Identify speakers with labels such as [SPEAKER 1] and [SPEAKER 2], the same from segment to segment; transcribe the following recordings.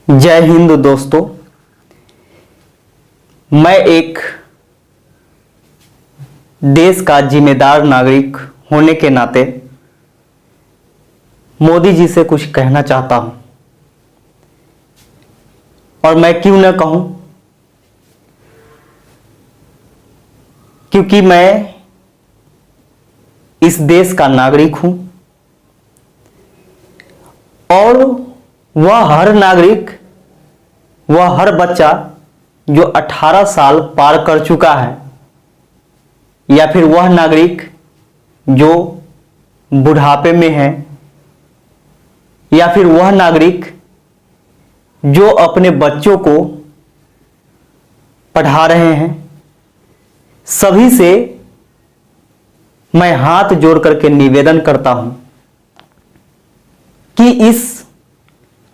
[SPEAKER 1] जय हिंद दोस्तों। मैं एक देश का जिम्मेदार नागरिक होने के नाते मोदी जी से कुछ कहना चाहता हूं, और मैं क्यों न कहूं, क्योंकि मैं इस देश का नागरिक हूं और वह हर नागरिक, वह हर बच्चा जो 18 साल पार कर चुका है, या फिर वह नागरिक जो बुढ़ापे में है, या फिर वह नागरिक जो अपने बच्चों को पढ़ा रहे हैं, सभी से मैं हाथ जोड़ करके निवेदन करता हूं कि इस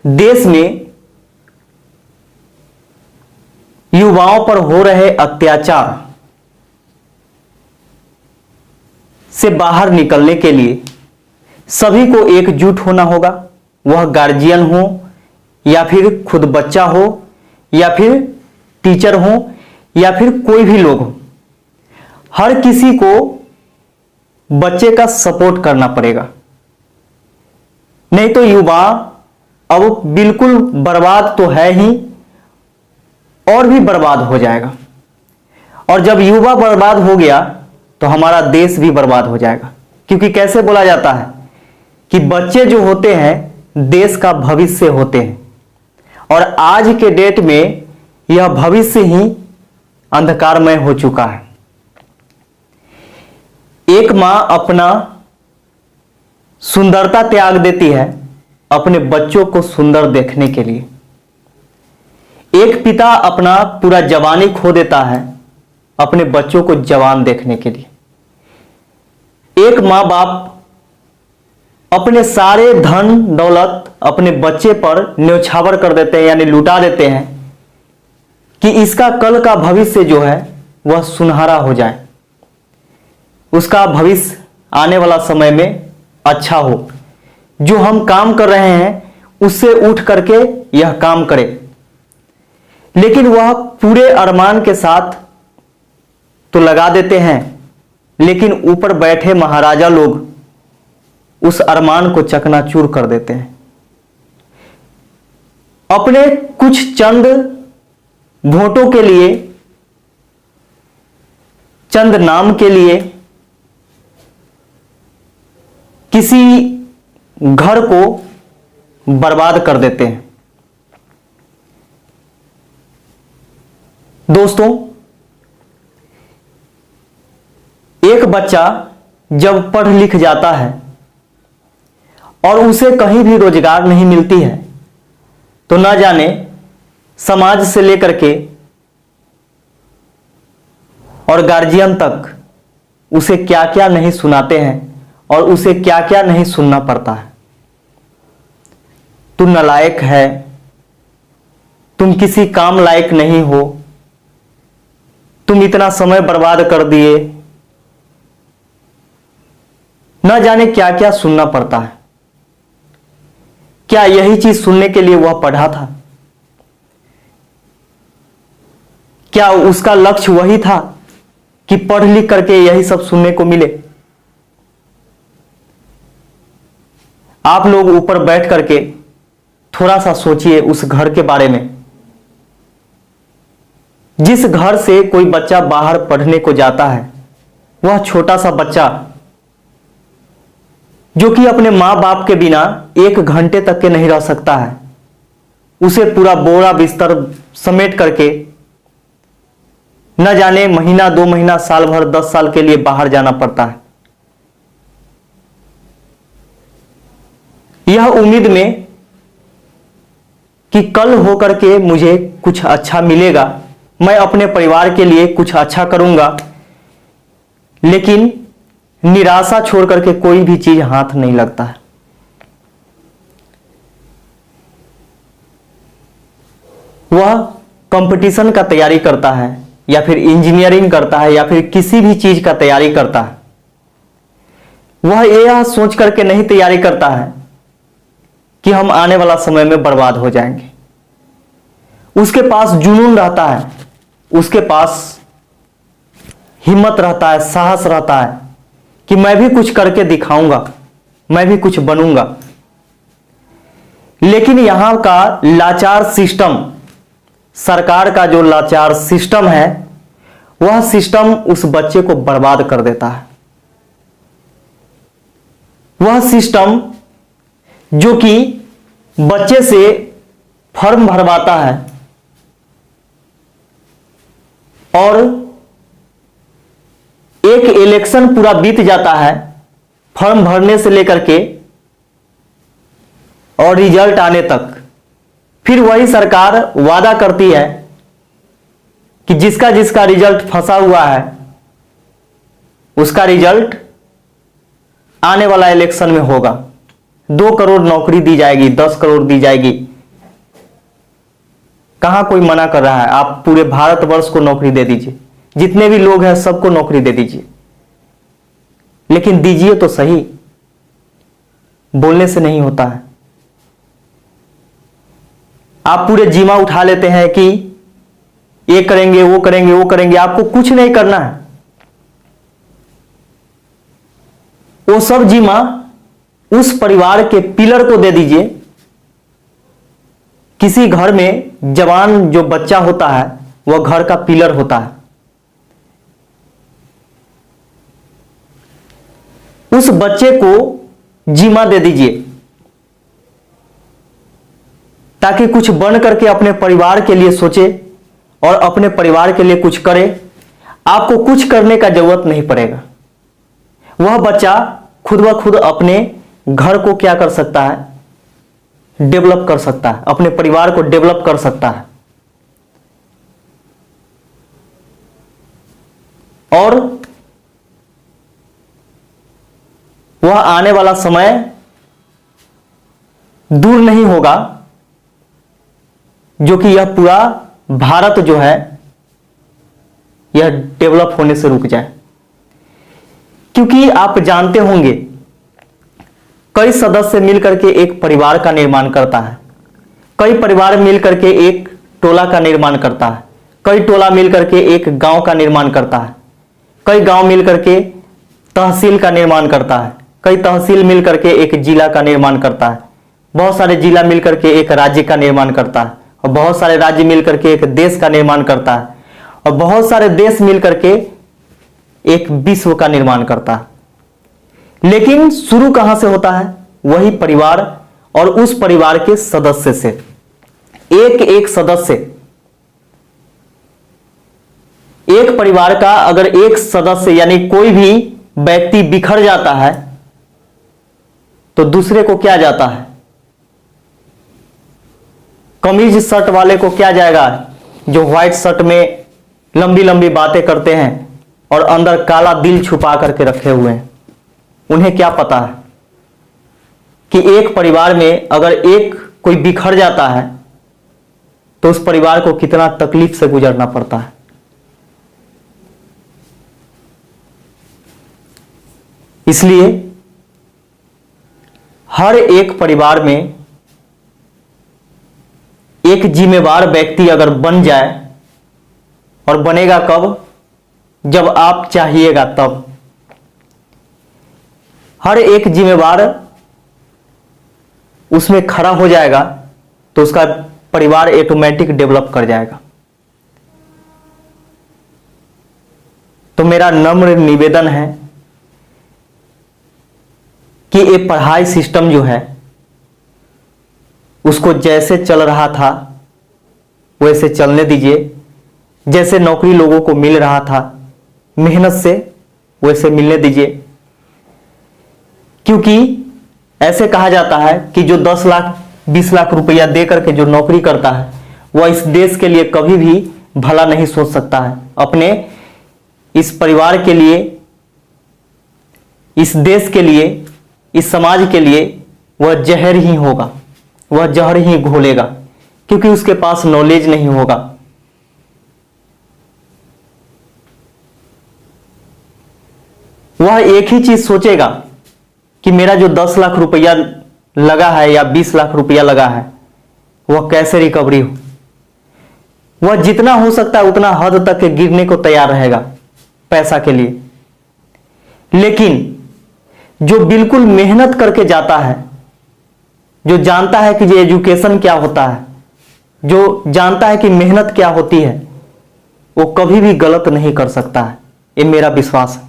[SPEAKER 1] देश में युवाओं पर हो रहे अत्याचार से बाहर निकलने के लिए सभी को एकजुट होना होगा। वह गार्जियन हो, या फिर खुद बच्चा हो, या फिर टीचर हो, या फिर कोई भी लोग हो, हर किसी को बच्चे का सपोर्ट करना पड़ेगा। नहीं तो युवा अब बिल्कुल बर्बाद तो है ही, और भी बर्बाद हो जाएगा। और जब युवा बर्बाद हो गया तो हमारा देश भी बर्बाद हो जाएगा। क्योंकि कैसे बोला जाता है कि बच्चे जो होते हैं देश का भविष्य होते हैं, और आज के डेट में यह भविष्य ही अंधकारमय हो चुका है। एक मां अपना सुंदरता त्याग देती है अपने बच्चों को सुंदर देखने के लिए। एक पिता अपना पूरा जवानी खो देता है अपने बच्चों को जवान देखने के लिए। एक मां बाप अपने सारे धन दौलत अपने बच्चे पर न्यौछावर कर देते हैं, यानी लुटा देते हैं, कि इसका कल का भविष्य जो है वह सुनहरा हो जाए, उसका भविष्य आने वाला समय में अच्छा हो। जो हम काम कर रहे हैं उससे उठ करके यह काम करे। लेकिन वह पूरे अरमान के साथ तो लगा देते हैं, लेकिन ऊपर बैठे महाराजा लोग उस अरमान को चकनाचूर कर देते हैं। अपने कुछ चंद वोटों के लिए, चंद नाम के लिए किसी घर को बर्बाद कर देते हैं। दोस्तों, एक बच्चा जब पढ़ लिख जाता है और उसे कहीं भी रोजगार नहीं मिलती है, तो ना जाने समाज से लेकर के और गार्जियन तक उसे क्या क्या नहीं सुनाते हैं, और उसे क्या क्या नहीं सुनना पड़ता है। तू नालायक है, तुम किसी काम लायक नहीं हो, तुम इतना समय बर्बाद कर दिए, न जाने क्या क्या सुनना पड़ता है। क्या यही चीज सुनने के लिए वह पढ़ा था? क्या उसका लक्ष्य वही था कि पढ़ लिख करके यही सब सुनने को मिले? आप लोग ऊपर बैठ करके थोड़ा सा सोचिए उस घर के बारे में, जिस घर से कोई बच्चा बाहर पढ़ने को जाता है। वह छोटा सा बच्चा जो कि अपने मां बाप के बिना 1 घंटे तक के नहीं रह सकता है, उसे पूरा बोरा बिस्तर समेट करके न जाने महीना 2 महीना साल भर 10 साल के लिए बाहर जाना पड़ता है, यह उम्मीद में कि कल होकर के मुझे कुछ अच्छा मिलेगा, मैं अपने परिवार के लिए कुछ अच्छा करूंगा। लेकिन निराशा छोड़ करके कोई भी चीज हाथ नहीं लगता है। वह कंपटीशन का तैयारी करता है, या फिर इंजीनियरिंग करता है, या फिर किसी भी चीज का तैयारी करता है। वह यह सोच करके नहीं तैयारी करता है कि हम आने वाला समय में बर्बाद हो जाएंगे। उसके पास जुनून रहता है, उसके पास हिम्मत रहता है, साहस रहता है कि मैं भी कुछ करके दिखाऊंगा, मैं भी कुछ बनूंगा। लेकिन यहां का लाचार सिस्टम, सरकार का जो लाचार सिस्टम है, वह सिस्टम उस बच्चे को बर्बाद कर देता है। वह सिस्टम जो कि बच्चे से फॉर्म भरवाता है और एक इलेक्शन पूरा बीत जाता है फॉर्म भरने से लेकर के और रिजल्ट आने तक, फिर वही सरकार वादा करती है कि जिसका जिसका रिजल्ट फंसा हुआ है उसका रिजल्ट आने वाला इलेक्शन में होगा। 2 करोड़ नौकरी दी जाएगी, 10 करोड़ दी जाएगी। कहां कोई मना कर रहा है? आप पूरे भारतवर्ष को नौकरी दे दीजिए, जितने भी लोग हैं सबको नौकरी दे दीजिए, लेकिन दीजिए तो सही, बोलने से नहीं होता है। आप पूरे जिम्मा उठा लेते हैं कि ये करेंगे, वो करेंगे, वो करेंगे, आपको कुछ नहीं करना है। वो सब जिम्मा उस परिवार के पिलर को दे दीजिए। किसी घर में जवान जो बच्चा होता है वह घर का पिलर होता है। उस बच्चे को जिम्मा दे दीजिए ताकि कुछ बन करके अपने परिवार के लिए सोचे और अपने परिवार के लिए कुछ करे। आपको कुछ करने का जरूरत नहीं पड़ेगा। वह बच्चा खुद ब खुद अपने घर को क्या कर सकता है? डेवलप कर सकता है, अपने परिवार को डेवलप कर सकता है। और वह आने वाला समय दूर नहीं होगा जो कि यह पूरा भारत जो है यह डेवलप होने से रुक जाए। क्योंकि आप जानते होंगे कई सदस्य मिलकर के एक परिवार का निर्माण करता है, कई परिवार मिलकर के एक टोला का निर्माण करता है, कई टोला मिलकर के एक गांव का निर्माण करता है, कई गांव मिलकर के तहसील का निर्माण करता है, कई तहसील मिलकर के एक जिला का निर्माण करता है, बहुत सारे जिला मिलकर के एक राज्य का निर्माण करता है, और बहुत सारे राज्य मिलकर के एक देश का निर्माण करता है, और बहुत सारे देश मिलकर के एक विश्व का निर्माण करता है। लेकिन शुरू कहां से होता है? वही परिवार और उस परिवार के सदस्य से। एक एक सदस्य, एक परिवार का अगर एक सदस्य यानी कोई भी व्यक्ति बिखर जाता है तो दूसरे को क्या जाता है? कमीज शर्ट वाले को क्या जाएगा? जो व्हाइट शर्ट में लंबी लंबी बातें करते हैं और अंदर काला दिल छुपा करके रखे हुए हैं, उन्हें क्या पता है कि एक परिवार में अगर एक कोई बिखर जाता है तो उस परिवार को कितना तकलीफ से गुजरना पड़ता है। इसलिए हर एक परिवार में एक जिम्मेवार व्यक्ति अगर बन जाए, और बनेगा कब? जब आप चाहिएगा तब। हर एक जिम्मेवार उसमें खड़ा हो जाएगा तो उसका परिवार ऑटोमेटिक डेवलप कर जाएगा। तो मेरा नम्र निवेदन है कि ये पढ़ाई सिस्टम जो है उसको जैसे चल रहा था वैसे चलने दीजिए। जैसे नौकरी लोगों को मिल रहा था मेहनत से, वैसे मिलने दीजिए। क्योंकि ऐसे कहा जाता है कि जो 10 लाख 20 लाख रुपया दे करके जो नौकरी करता है वह इस देश के लिए कभी भी भला नहीं सोच सकता है। अपने इस परिवार के लिए, इस देश के लिए, इस समाज के लिए वह जहर ही होगा, वह जहर ही घोलेगा, क्योंकि उसके पास नॉलेज नहीं होगा। वह एक ही चीज सोचेगा कि मेरा जो 10 लाख रुपया लगा है या 20 लाख रुपया लगा है वह कैसे रिकवरी हो। वह जितना हो सकता है उतना हद तक के गिरने को तैयार रहेगा पैसा के लिए। लेकिन जो बिल्कुल मेहनत करके जाता है, जो जानता है कि ये एजुकेशन क्या होता है, जो जानता है कि मेहनत क्या होती है, वो कभी भी गलत नहीं कर सकता है। ये मेरा विश्वास है।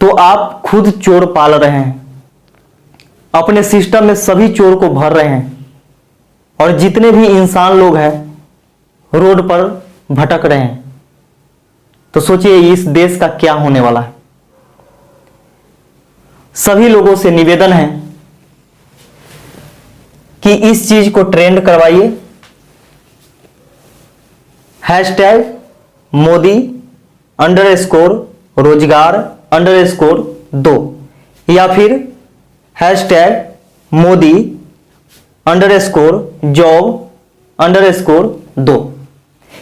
[SPEAKER 1] तो आप खुद चोर पाल रहे हैं, अपने सिस्टम में सभी चोर को भर रहे हैं, और जितने भी इंसान लोग हैं रोड पर भटक रहे हैं। तो सोचिए इस देश का क्या होने वाला है। सभी लोगों से निवेदन है कि इस चीज को ट्रेंड करवाइए, हैशटैग मोदी _रोजगार_2 या फिर हैशटैग मोदी _जॉब_2।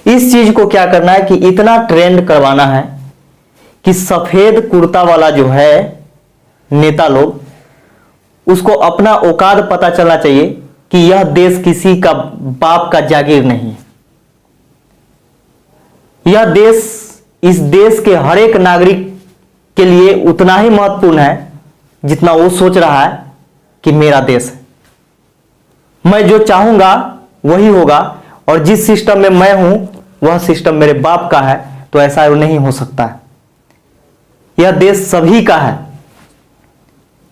[SPEAKER 1] इस चीज को क्या करना है कि इतना ट्रेंड करवाना है कि सफेद कुर्ता वाला जो है नेता लोग, उसको अपना औकात पता चलना चाहिए कि यह देश किसी का बाप का जागीर नहीं है। यह देश इस देश के हर एक नागरिक के लिए उतना ही महत्वपूर्ण है जितना वो सोच रहा है कि मेरा देश है, मैं जो चाहूंगा वही होगा, और जिस सिस्टम में मैं हूं वह सिस्टम मेरे बाप का है, तो ऐसा नहीं हो सकता है। यह देश सभी का है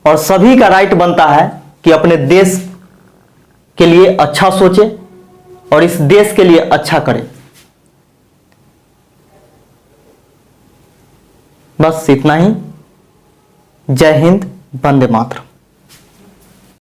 [SPEAKER 1] और सभी का राइट बनता है कि अपने देश के लिए अच्छा सोचे और इस देश के लिए अच्छा करे। बस इतना ही। जय हिंद, वंदे मातरम।